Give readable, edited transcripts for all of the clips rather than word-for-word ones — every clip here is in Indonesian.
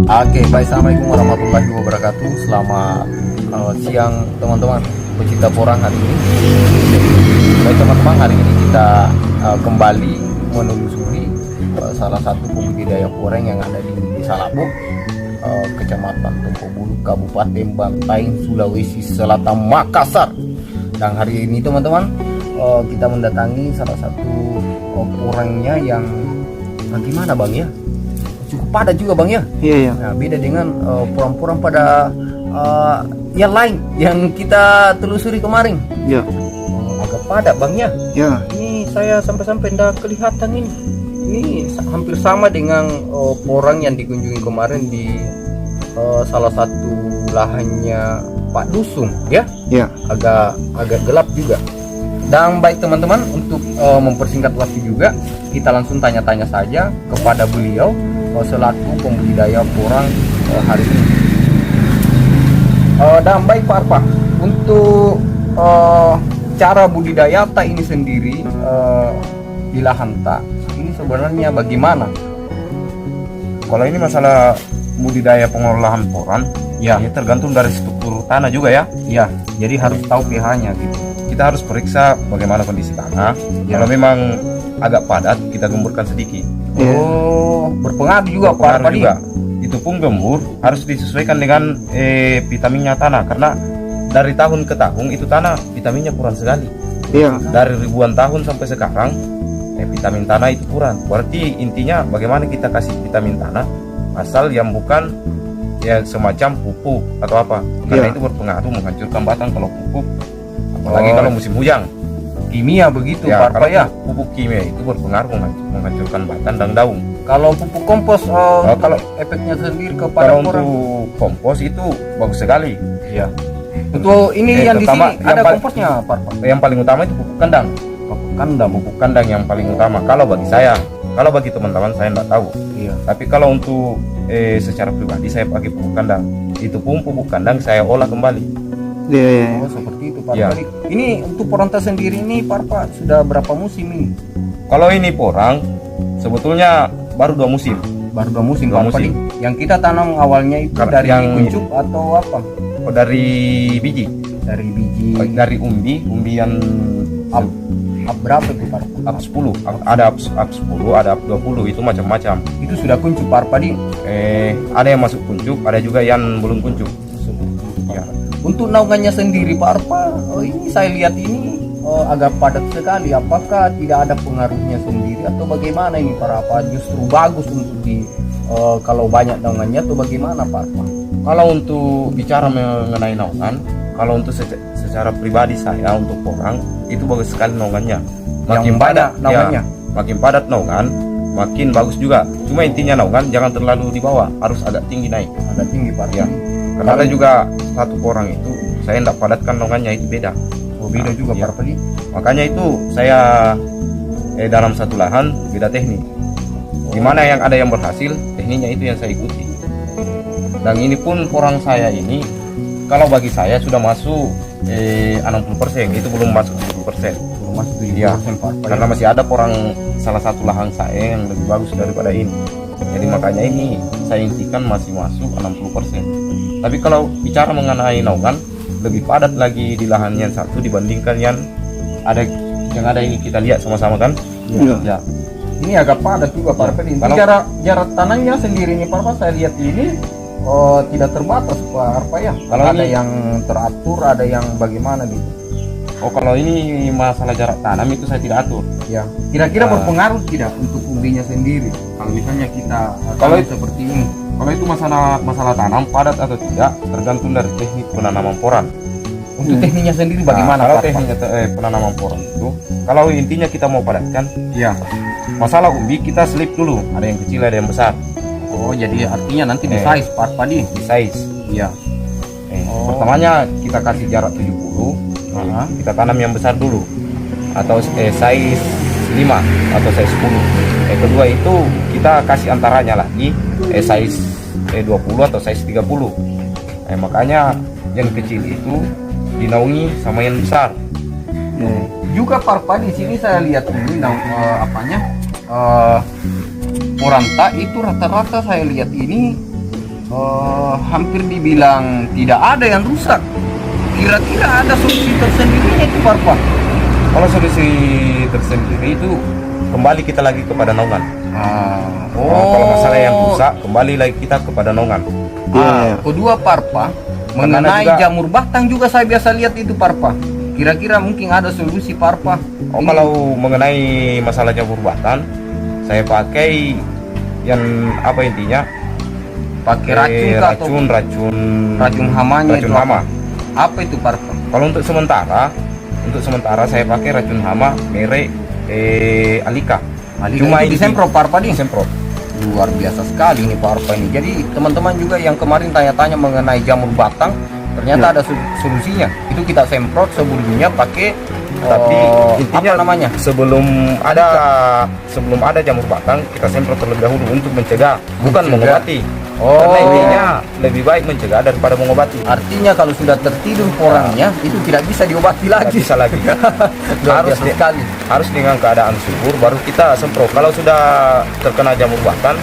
Oke, baik, assalamualaikum warahmatullahi wabarakatuh. Selamat siang teman-teman pecinta porang hari ini. Baik teman-teman, hari ini kita kembali menelusuri salah satu pembudidaya porang yang ada di Desa Labuk, Kecamatan Tempobulu, Kabupaten Bantaing, Sulawesi Selatan, Makassar. Dan hari ini teman-teman, kita mendatangi salah satu porangnya yang bagaimana bang ya? Cukup padat juga bang ya. Iya. Nah, beda dengan porang-porang pada yang lain yang kita telusuri kemarin. Iya. Agak padat bang ya. Iya. Ini saya sampai-sampai tidak kelihatan ini. Ini hampir sama dengan porang yang dikunjungi kemarin di salah satu lahannya Pak Dusun ya. Iya. Agak gelap juga. Dan baik teman-teman, untuk mempersingkat waktu juga, kita langsung tanya-tanya saja kepada beliau selaku pembudidaya porang hari ini. Dan baik Pak Arpa, untuk cara budidaya tak ini sendiri di lahan tak ini sebenarnya bagaimana? Kalau ini masalah budidaya pengolahan porang, ya ini tergantung dari struktur tanah juga ya. Ya, jadi harus tahu pH-nya gitu. Kita harus periksa bagaimana kondisi tanah. Kalau memang agak padat, kita gemburkan sedikit. Oh, berpengaruh juga Pak Arpa Berpengaruh juga. Itu pun gembur harus disesuaikan dengan vitaminnya tanah, karena dari tahun ke tahun itu tanah vitaminnya kurang sekali. Iya. Dari ribuan tahun sampai sekarang vitamin tanah itu kurang. Berarti intinya bagaimana kita kasih vitamin tanah asal yang bukan ya semacam pupuk atau apa, karena itu berpengaruh menghancurkan batang kalau pupuk, apalagi kalau musim hujan. Kimia begitu Ya, Pak Arpa kalau ya. pupuk kimia itu berpengaruh menghancurkan batang dan daun. Kalau pupuk kompos kalau efeknya sendiri kepada Kalau porang. untuk kompos itu bagus sekali. Ya. Untuk ini yang di terutama sini ada yang komposnya Pak Arpa. Yang paling utama itu pupuk kandang. Pupuk kandang yang paling utama. Kalau bagi saya, kalau bagi teman-teman saya tidak tahu. Iya. Tapi kalau untuk secara pribadi saya pakai pupuk kandang. Itu pun pupuk kandang saya olah kembali. Iya. Oh, seperti itu Pak Ya. Arpa. Ini untuk porang sendiri ini Pak Arpa sudah berapa musim ini? Kalau ini porang sebetulnya baru 2 musim. Baru 2 musim Dua Pak Arpa. musim. Yang kita tanam awalnya itu Karena dari yang- kuncup atau apa? Oh, dari biji, Dari biji. dari umbi yang Up berapa itu Pak Arpa? up 10, ada up 10, ada up 20, itu macam-macam. Itu sudah kuncup Pak Arpa di. Ada yang masuk kuncup, ada juga yang belum kuncup. Ya. Untuk naungannya sendiri Pak Arpa, ini saya lihat ini agak padat sekali. Apakah tidak ada pengaruhnya sendiri atau bagaimana ini Pak Arpa? Justru bagus untuk di kalau banyak naungannya atau bagaimana Pak Arpa? Kalau untuk bicara mengenai naungan, kalau untuk secara pribadi saya untuk porang itu bagus sekali naungannya. Yang banyak naungannya? Makin padat naungan, makin bagus juga. Cuma intinya naungan jangan terlalu di bawah, harus agak tinggi naik. Agak tinggi Pak Arpa. Ya. Karena ada juga satu porang itu saya tidak padatkan naungannya, itu beda. Oh, beda juga Ya. Pak Arpa di. Makanya itu saya dalam satu lahan beda teknik. Dimana yang ada yang berhasil, tekniknya itu yang saya ikuti. Dan ini pun porang saya ini, kalau bagi saya sudah masuk 60%, itu belum masuk 70%. Belum masuk Iya. 70% Pak Arpa. Karena masih ada porang salah satu lahan saya yang lebih bagus daripada ini. Jadi makanya ini saya intikan masih masuk 60%. Tapi kalau bicara mengenai naungan, lebih padat lagi di lahan yang satu dibandingkan yang ada ini kita lihat sama-sama kan? Iya. Ya. Ini agak padat juga Pak Arpa. Ini Kalau- jarak tanahnya sendiri nih Pak Arpa, saya lihat ini tidak terbatas Pak Arpa ya. Kalau ada ini- yang teratur, ada yang bagaimana gitu. Oh, kalau ini masalah jarak tanam itu saya tidak atur. Ya, kira-kira Ah. berpengaruh tidak untuk umbinya sendiri? Kalau misalnya kita Kalau tanam itu- seperti ini, Kalau itu masalah tanam padat atau tidak tergantung dari teknik penanaman porang. untuk tekniknya sendiri bagaimana Kalau Pak Arpa? tekniknya penanaman porang itu, kalau intinya kita mau padatkan, Ya. masalah umbi kita selip dulu. Ada yang kecil, ada yang besar. Oh, jadi artinya nanti di Eh. size Pak Arpa di. Di size. Iya. Oh. Pertamanya kita kasih jarak 70, kita tanam yang besar dulu, atau size 5 atau size 10. Kedua itu kita kasih antaranya lagi size 20 atau size 30. Makanya yang kecil itu dinaungi sama yang besar. Juga Pak Arpa di sini saya lihat ini apanya Moranta itu rata-rata saya lihat ini hampir dibilang tidak ada yang rusak. Kira-kira ada solusi tersendirinya itu Parpa? Kalau solusi tersendiri itu kembali kita lagi kepada naungan. Kalau masalah yang rusak, kembali lagi kita kepada naungan. Kedua Parpa, Karena mengenai juga- jamur batang juga saya biasa lihat itu Parpa. Kira-kira mungkin ada solusi Parpa? Kalau mengenai masalah jamur batang, saya pakai yang apa intinya? Pakai racun kah atau racun hamanya racun itu hama. apa itu Parpa? Kalau untuk sementara saya pakai racun hama merek Alika. Cuma ini disemprot Parpa di disemprot. luar biasa sekali ini Parpa ini. Jadi teman-teman juga yang kemarin tanya-tanya mengenai jamur batang, ternyata ada solusinya. Itu kita semprot sebelumnya pakai Tapi intinya apa namanya? sebelum ada jamur batang kita semprot terlebih dahulu untuk mencegah, bukan Mencegah. mengobati. Oh. Karena intinya lebih baik mencegah daripada mengobati. Artinya kalau sudah tertidur porangnya itu tidak bisa diobati Tidak lagi. bisa lagi. Luar harus biasa sekali. harus dengan keadaan subur baru kita semprot. Kalau sudah terkena jamur batang,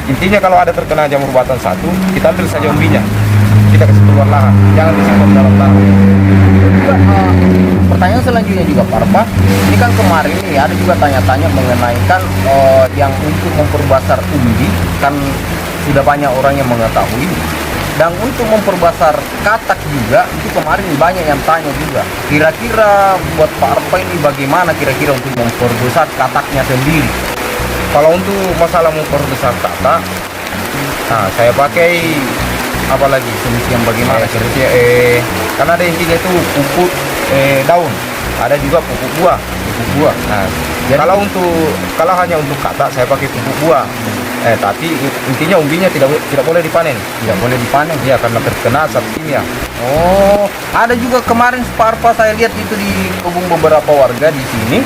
intinya kalau ada terkena jamur batang satu, kita ambil saja umbinya, kita kasih keluar lahan, jangan disimpan dalam lahan. Juga, pertanyaan selanjutnya juga Parpa, ini kan kemarin nih ada juga tanya-tanya mengenai kan yang untuk memperbesar umbi kan sudah banyak orang yang mengetahui, dan untuk memperbesar katak juga itu kemarin banyak yang tanya juga. Kira-kira buat Parpa ini bagaimana kira-kira untuk memperbesar kataknya sendiri? Kalau untuk masalah memperbesar kata, nah saya pakai apa lagi Solusi yang bagaimana? kira-kira karena ada intinya itu pupuk daun, ada juga pupuk buah. Buah. Nah, Jadi- kalau hanya untuk kata saya pakai pupuk buah. Tapi intinya umbinya tidak boleh dipanen. Tidak boleh dipanen. Ya karena terkena zat kimia. Oh, ada juga kemarin Parpa saya lihat itu di kebun beberapa warga di sini.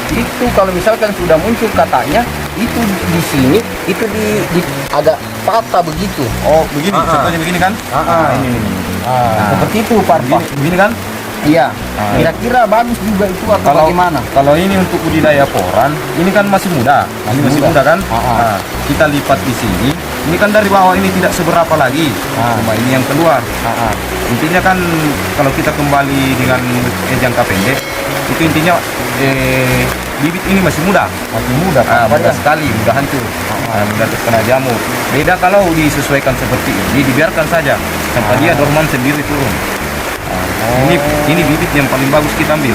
Itu kalau misalkan sudah muncul katanya, itu di sini itu di agak patah begitu. Oh begini, contohnya begini kan? Ini. Seperti itu Parpa. Begini kan? Iya. Kira-kira bagus juga itu atau bagaimana? Kalau ini untuk budidaya poran, ini kan masih muda, masih muda. muda kan? Ah. Nah, kita lipat di sini. Ini kan dari bawah ini tidak seberapa lagi, cuma ini yang keluar. Intinya kan kalau kita kembali dengan jangka pendek, itu intinya bibit ini masih muda. Masih muda, Mudah sekali, mudah hancur, mudah terkena jamur. Beda kalau disesuaikan seperti ini, dibiarkan saja sampai dia dorman sendiri turun. Ini bibit yang paling bagus kita ambil.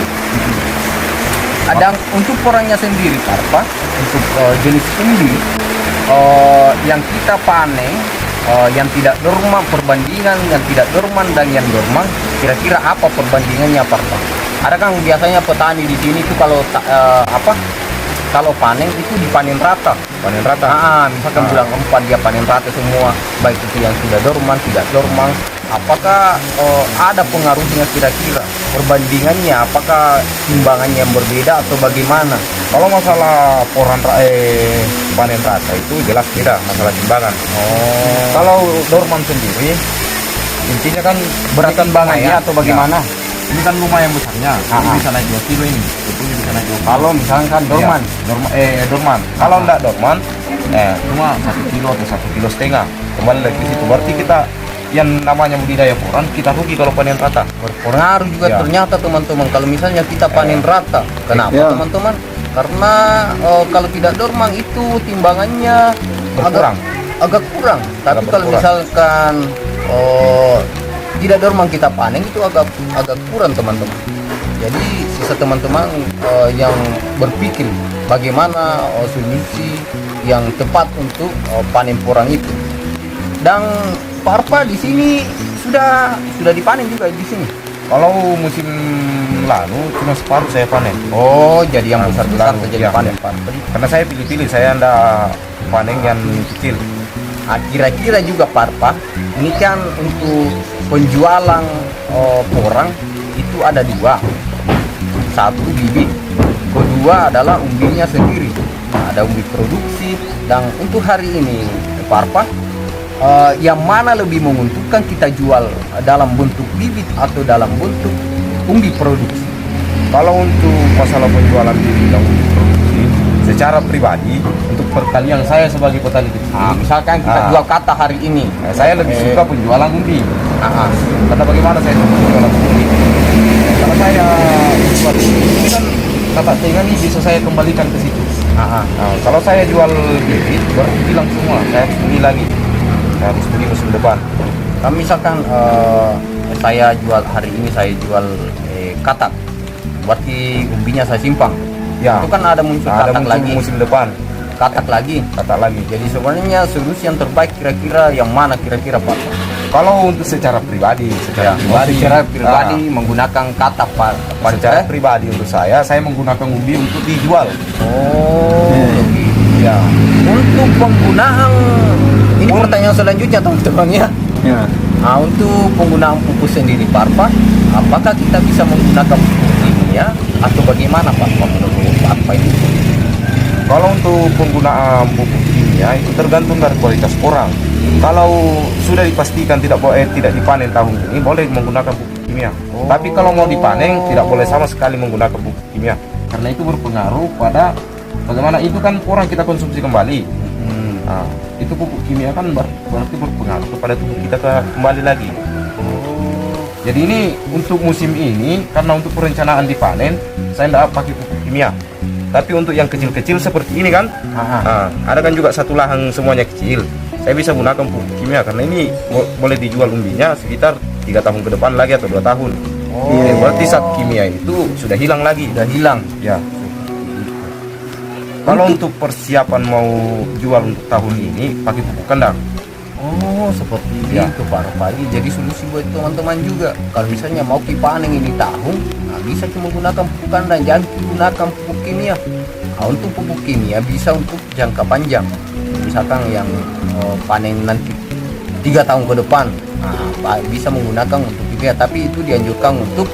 Ada untuk porangnya sendiri Parpa, untuk jenis umbi yang kita panen yang tidak dorman, perbandingan yang tidak dorman dan yang dorman, kira-kira apa perbandingannya Parpa? Ada kan biasanya petani di sini itu kalau kalau panen itu dipanen rata. Panen rata. Misalkan bulan 4 dia panen rata semua, baik itu yang sudah dorman, tidak dorman. Apakah ada pengaruhnya kira-kira perbandingannya? Apakah timbangannya yang berbeda atau bagaimana? Kalau masalah panen rata itu jelas beda masalah timbangan. Kalau dorman sendiri, intinya kan Berat timbangannya atau bagaimana? Ini kan lumayan besarnya, ini bisa naik 2 kilo ini. Sebetulnya bisa naik 2 kilo. Kalau misalkan dorman, Dorman. Kalau enggak dorman, cuma 1 kilo atau 1,5 kilo. Kembali lagi ke situ. Berarti kita yang namanya budidaya poran kita rugi kalau panen rata. berpengaruh juga Ya. ternyata teman-teman. Kalau misalnya kita panen rata, kenapa Ya. teman-teman? Karena kalau tidak dorman itu timbangannya Berkurang. agak kurang. Tapi Agak kalau berkurang. misalkan tidak dorman kita panen itu agak kurang teman-teman. Jadi sisa teman-teman yang berpikir bagaimana solusi yang tepat untuk panen porang itu. Dan Parpa di sini sudah dipanen juga di sini. Kalau musim lalu cuma separuh saya panen. Oh, jadi yang besar-besar lalu, terjadi ya. panen Parpa. Karena saya pilih-pilih, saya enggak panen yang kecil. Kira-kira juga Parpa, ini kan untuk penjualan porang itu ada dua. Satu bibit, kedua adalah umbinya sendiri. Nah, ada umbi produksi. Dan untuk hari ini Parpa, yang mana lebih menguntungkan kita jual dalam bentuk bibit atau dalam bentuk umbi produksi? Kalau untuk masalah penjualan bibit dan umbi produksi, secara pribadi untuk perkalian saya sebagai petani kecil. Misalkan kita jual kata hari ini, Saya lebih suka penjualan umbi. Karena bagaimana saya suka penjualan umbi? Kalau saya jual umbi kan kata tengah ini bisa saya kembalikan ke situ. Kalau saya jual bibit berarti hilang semua. Saya harus beli lagi. Saya harus beli musim depan. Kalau misalkan saya jual hari ini, saya jual katak, berarti umbinya saya simpang. Ya. Itu kan ada muncul Ada katak lagi, musim depan. katak lagi. Kata lagi. Jadi sebenarnya solusi yang terbaik kira-kira yang mana kira-kira Pak? Kalau untuk secara pribadi, Secara pribadi menggunakan katak Pak. secara pribadi untuk saya menggunakan umbi untuk dijual. Ya. Untuk penggunaan ini pertanyaan selanjutnya teman-teman ya. Untuk penggunaan pupuk sendiri Pak Arfa, apakah kita bisa menggunakan pupuk kimia atau bagaimana Pak menurut Pak Arfa ini? Kalau untuk penggunaan pupuk kimia itu tergantung dari kualitas orang. Kalau sudah dipastikan tidak dipanen tahun ini, boleh menggunakan pupuk kimia. Tapi kalau mau dipanen, tidak boleh sama sekali menggunakan pupuk kimia. Karena itu berpengaruh pada bagaimana itu kan orang kita konsumsi kembali. Itu pupuk kimia kan berarti berpengaruh kepada tubuh kita kembali lagi. Jadi ini untuk musim ini, karena untuk perencanaan dipanen, saya tidak pakai pupuk kimia. Tapi untuk yang kecil-kecil seperti ini kan, ada kan juga satu lahan semuanya kecil. Saya bisa gunakan pupuk kimia karena ini boleh dijual umbinya sekitar 3 tahun ke depan lagi atau 2 tahun. Berarti saat kimia itu sudah hilang lagi. Sudah hilang. Ya. Kalau untuk persiapan mau jual untuk tahun ini pakai pupuk kandang. Seperti Ya. itu Pak Arfa. Jadi solusi buat teman-teman juga. Kalau misalnya mau dipanen ini tahun, bisa cuma menggunakan pupuk kandang, jangan gunakan pupuk kimia. Untuk pupuk kimia bisa untuk jangka panjang. Misalkan yang panen nanti 3 tahun ke depan, bisa menggunakan untuk kimia. Tapi itu dianjurkan untuk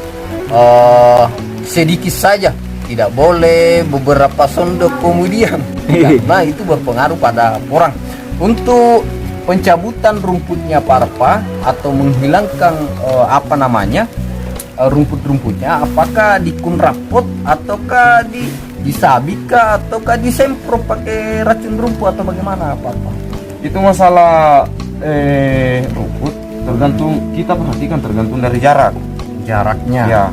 sedikit saja. Tidak boleh beberapa sendok kemudian, karena itu berpengaruh pada orang. Untuk pencabutan rumputnya Pak Arfa atau menghilangkan rumput-rumputnya, apakah dikunrapot ataukah disabika ataukah disemprot pakai racun rumput atau bagaimana Pak Arfa? Itu masalah rumput tergantung, kita perhatikan tergantung dari jaraknya. Ya.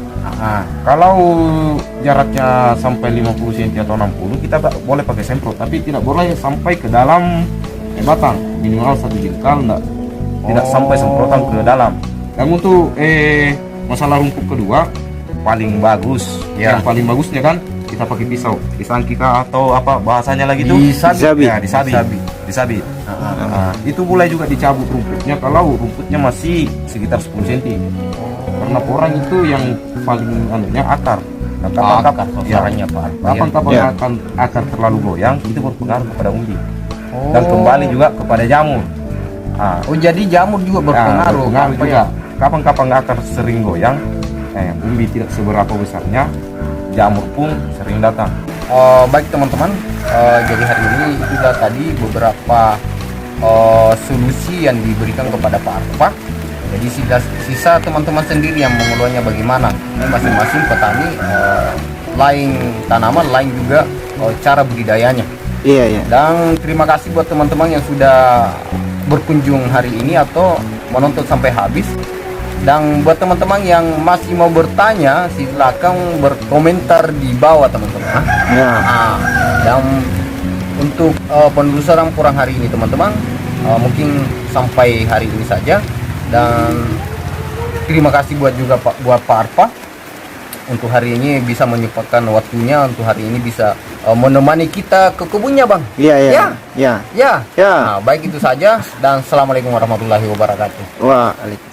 Kalau jaraknya sampai 50 cm atau 60 kita boleh pakai semprot, tapi tidak boleh sampai ke dalam batang, minimal 1 jengkal tidak sampai semprotan ke dalam. Dan untuk masalah rumput kedua paling bagus, yang paling bagusnya kan kita pakai pisau, pisangkika atau apa bahasanya lagi itu? Disabit. Itu boleh juga dicabut rumputnya kalau rumputnya masih sekitar 10 cm. Karena orang itu yang paling akar. Nah, kapan akar terlalu goyang itu berpengaruh kepada umbi. Dan kembali juga kepada jamur. Jadi jamur juga berpengaruh. Juga. Kapan-kapan akar sering goyang, umbi tidak seberapa besarnya, jamur pun sering datang. Baik teman-teman, jadi hari ini itulah tadi beberapa solusi yang diberikan kepada Pak Arfa. Jadi sisa teman-teman sendiri yang mengelolanya bagaimana. Ini masing-masing petani lain tanaman, lain juga cara budidayanya. Iya. Dan terima kasih buat teman-teman yang sudah berkunjung hari ini atau menonton sampai habis. Dan buat teman-teman yang masih mau bertanya, silakan berkomentar di bawah teman-teman. Dan untuk penelusuran kurang hari ini teman-teman, mungkin sampai hari ini saja. Dan terima kasih buat Pak Arfa untuk hari ini bisa menyempatkan waktunya untuk hari ini bisa menemani kita ke kebunnya Bang. Iya. Baik itu saja dan assalamualaikum warahmatullahi wabarakatuh. Waalaikumsalam.